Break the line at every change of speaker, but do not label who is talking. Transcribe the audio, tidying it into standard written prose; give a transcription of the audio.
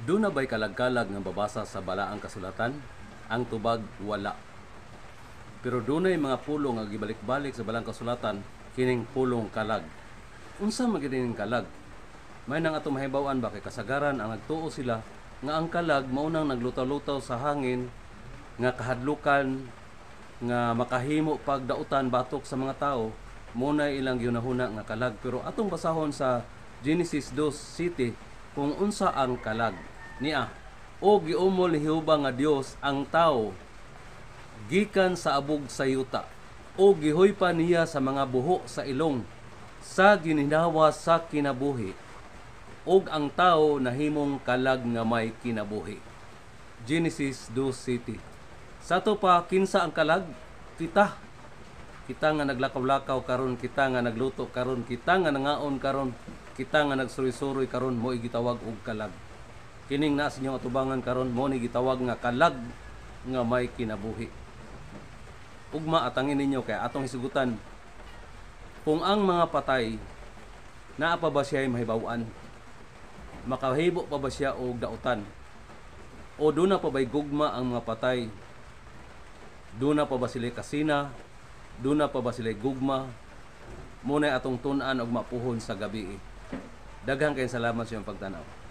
Doon na ba'y kalag-kalag nga babasa sa balaang kasulatan? Ang tubag, wala. Pero doon ay mga pulong nga gibalik-balik sa balaang kasulatan, kining pulong kalag. Unsa magining kalag? May nang ato mahibawan ba kay kasagaran ang nagtuo sila nga ang kalag maunang naglutaw-lutaw sa hangin nga kahadlukan nga makahimo pagdautan batok sa mga tao muna ilang ginahuna nga kalag. Pero atong basahon sa Genesis 2:7 kung unsa ang kalag niya. O giumol ni Jehova nga Dios ang tao gikan sa abog sa yuta, o gihoy pa niya sa mga buho sa ilong sa gininawa sa kinabuhi, og ang tao nahimong kalag nga may kinabuhi. Genesis 2:7. Sa to pa kinsa ang kalag? Kita nga naglakaw-lakaw karon, kita nga nagluto karon, kita nga nangaon karon, kita nga nagsuroy-suroy karon, mo gitawag og kalag. Kining naa sa inyong atubangan karon mo ni gitawag nga kalag nga may kinabuhi. Ugma atangin ninyo kay atong hisugutan kung ang mga patay naa pa ba siya mahibaw-an? Makahibo pa ba siya og dautan? O doon na pa ba'y gugma ang mga patay? Doon na pa ba sila kasina? Doon na pa ba sila gugma? Muna atong tun-an og mapuhon sa gabi. Daghang kayong salamat sa iyong pagtanaw.